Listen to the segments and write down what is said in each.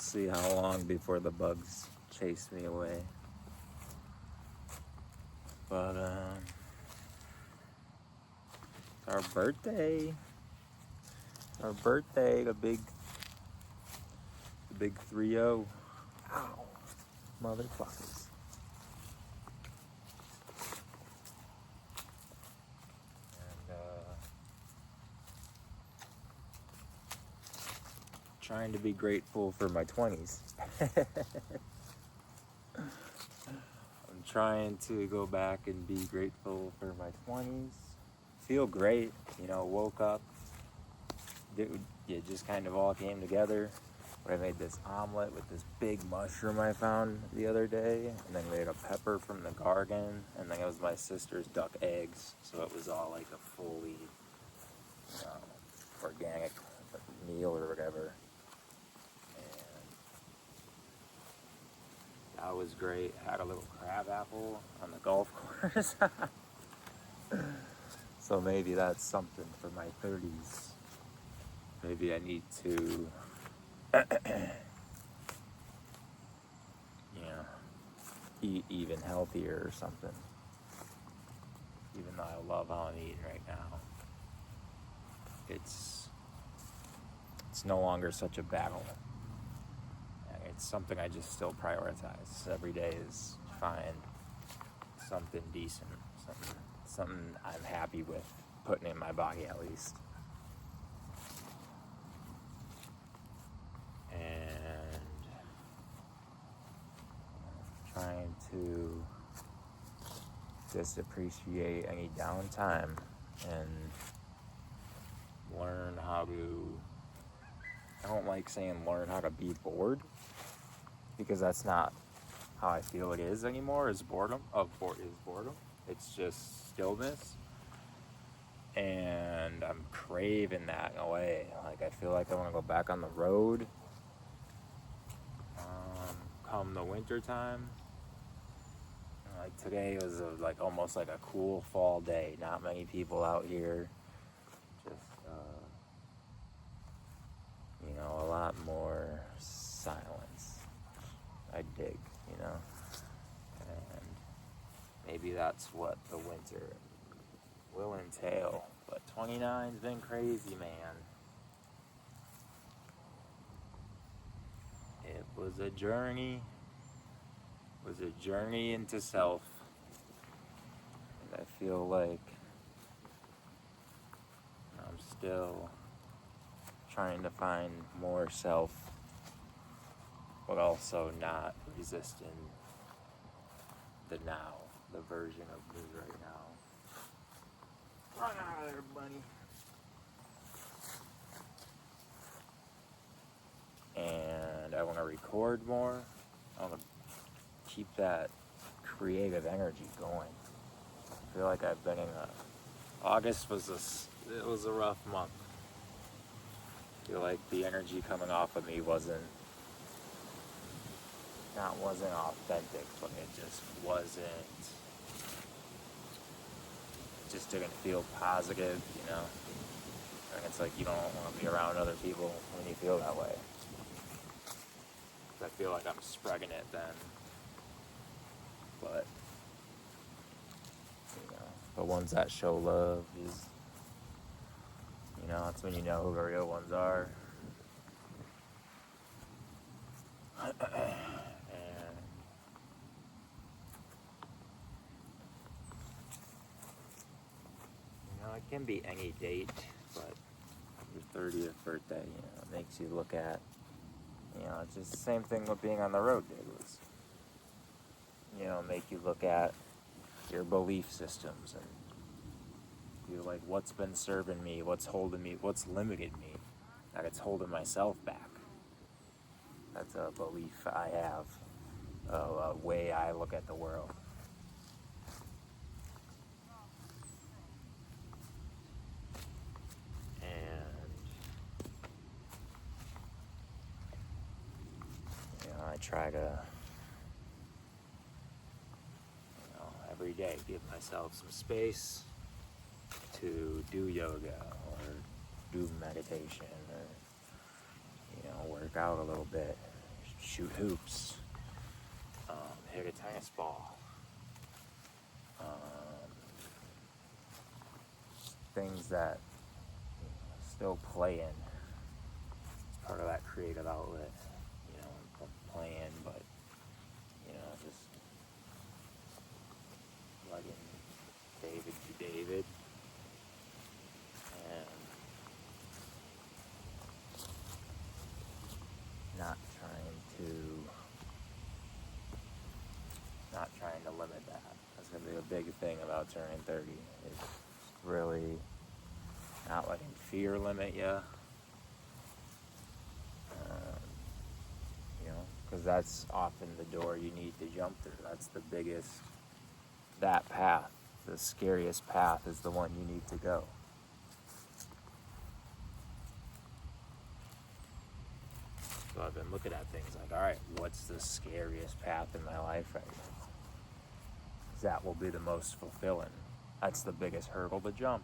see how long before the bugs chase me away. But it's our birthday. Our birthday, the big 3-0. Ow, motherfuckers. And trying to be grateful for my 20s. I'm trying to go back and be grateful for my 20s. Feel great, woke up. It just kind of all came together. I made this omelet with this big mushroom I found the other day, and then we had a pepper from the garden, and then it was my sister's duck eggs, so it was all like a fully organic meal or whatever. And that was great. Had a little crab apple on the golf course. So maybe that's something for my 30s. Maybe I need to eat even healthier or something. Even though I love how I'm eating right now. It's no longer such a battle. It's something I just still prioritize. Every day is find something decent, something I'm happy with putting in my body at least. And trying to just appreciate any downtime and learn how to, I don't like saying learn how to be bored, because that's not how I feel it is anymore, is boredom. It's just stillness. And I'm craving that in a way. Like, I feel like I want to go back on the road come the winter time. Like today was almost like a cool fall day. Not many people out here. Just a lot more silence. I dig, and maybe that's what the winter will entail. But 29's been crazy, man. It was a journey. It was a journey into self. And I feel like I'm still trying to find more self, but also not resisting the now, the version of me right now. Run out of there, buddy. And I want to record more. I want to keep that creative energy going. I feel like I've been in August was a rough month. I feel like the energy coming off of me wasn't authentic, but it just didn't feel positive, And it's like you don't want to be around other people when you feel that way. I feel like I'm spreading it then. But the ones that show love is, that's when you know who the real ones are. And it can be any date, but your 30th birthday, it makes you look at, it's just the same thing with being on the road did was, make you look at your belief systems and you're like, what's been serving me, what's holding me, what's limited me, that it's holding myself back. That's a belief I have, a way I look at the world. And I try to every day give myself some space to do yoga or do meditation or work out a little bit, shoot hoops, hit a tennis ball, things that still play in. It's part of that creative outlet, playing, but just letting David be David, and not trying to limit that. That's gonna be a big thing about turning 30. It's really not letting fear limit you. Because that's often the door you need to jump through. That's the biggest, that path, the scariest path is the one you need to go. So I've been looking at things like, all right, what's the scariest path in my life right now? That will be the most fulfilling. That's the biggest hurdle to jump.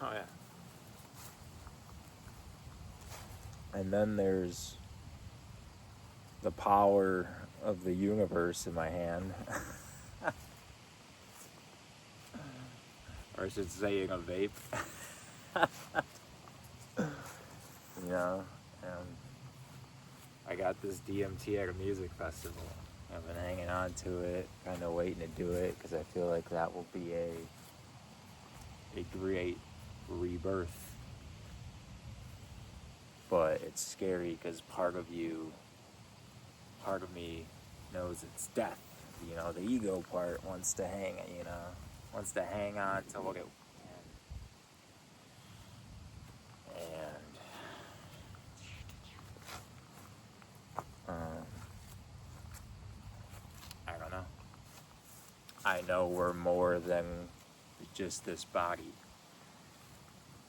Oh yeah. And then there's the power of the universe in my hand. Or I should say in a vape. And I got this DMT at a music festival. I've been hanging on to it, kind of waiting to do it, because I feel like that will be a great rebirth. But it's scary because part of me knows it's death. The ego part wants to hang on to what it can. And I don't know. I know we're more than just this body.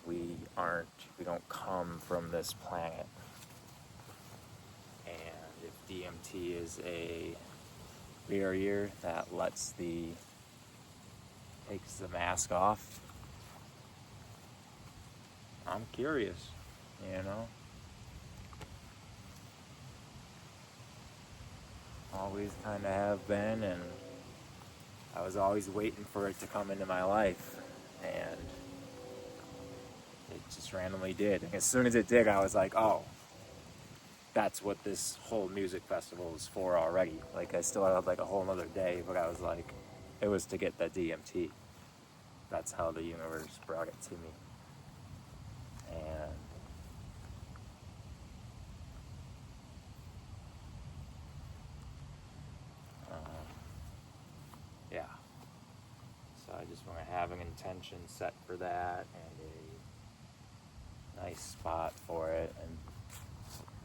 We don't come from this planet. And if DMT is a barrier that takes the mask off, I'm curious, Always kind of have been, and I was always waiting for it to come into my life, and it just randomly did. And as soon as it did, I was like, oh, that's what this whole music festival is for already. Like, I still had like a whole other day, but I was like, it was to get that DMT. That's how the universe brought it to me. And yeah. So I just want to have an intention set for that and a nice spot for it, and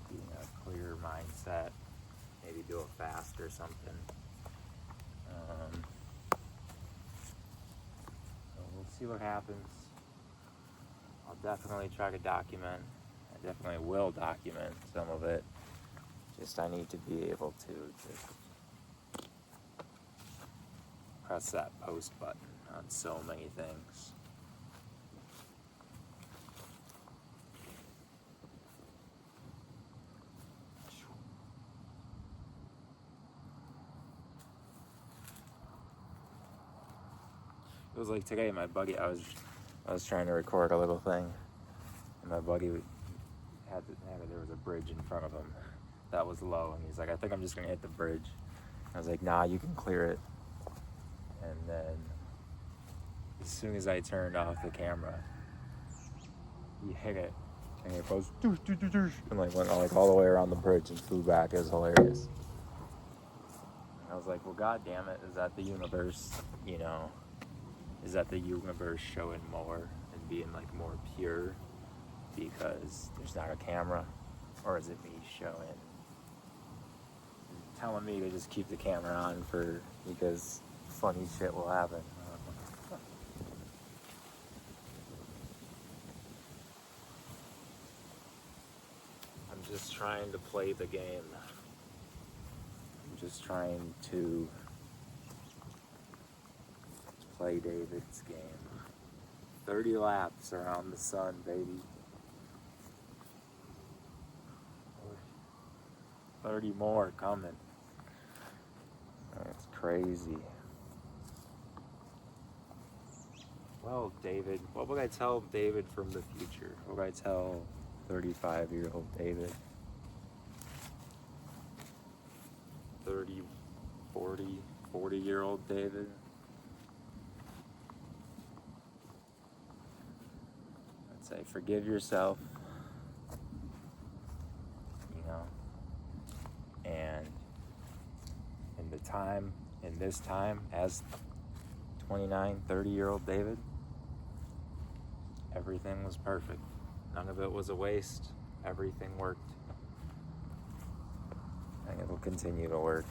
being a clear mindset. Maybe do a fast or something. So we'll see what happens. I'll definitely try to document. I definitely will document some of it. Just I need to be able to just press that post button on so many things. It was like today, my buddy, I was trying to record a little thing, and my buddy there was a bridge in front of him that was low, and he's like, I think I'm just gonna hit the bridge. I was like, nah, you can clear it. And then as soon as I turned off the camera, he hit it, and it goes doosh, doosh, doosh, doosh, and like went all the way around the bridge and flew back. It was hilarious. And I was like, well, god damn it, is that the universe, Is that the universe showing more and being like more pure because there's not a camera? Or is it me telling me to just keep the camera on because funny shit will happen? I'm just trying to play the game. I'm just trying to play David's game. 30 laps around the sun, baby. 30 more coming. That's crazy. Well, David, what would I tell David from the future? What would I tell 35-year-old David? 30, 40-year-old David? I'd say forgive yourself, and in this time, as 29, 30-year-old David, everything was perfect. None of it was a waste. Everything worked. And it will continue to work.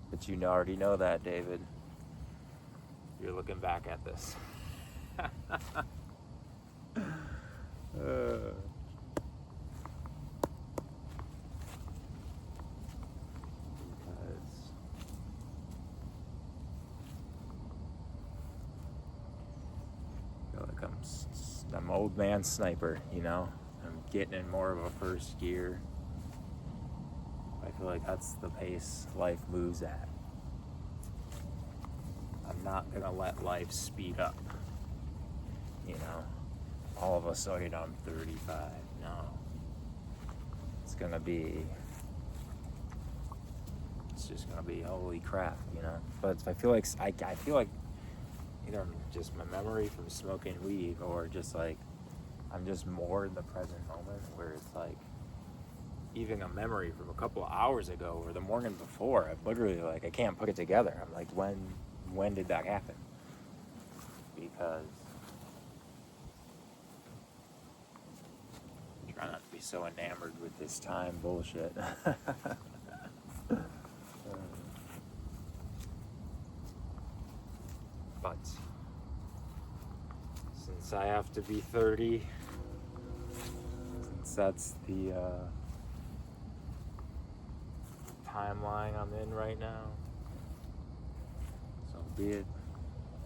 But you already know that, David. You're looking back at this. I'm old man sniper, I'm getting in more of a first gear. I feel like that's the pace life moves at. I'm not gonna let life speed up. All of a sudden I'm 35. No. It's just gonna be holy crap, But I feel like either I'm just my memory from smoking weed, or just like I'm just more in the present moment, where it's like even a memory from a couple of hours ago or the morning before, I'm literally like I can't put it together. I'm like, when did that happen? Because I try not to be so enamored with this time bullshit. But since I have to be 30, since that's the timeline I'm in right now, so be it.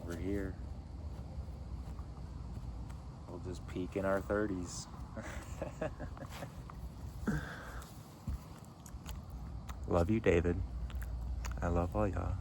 We're here. We'll just peak in our 30s. Love you, David. I love all y'all.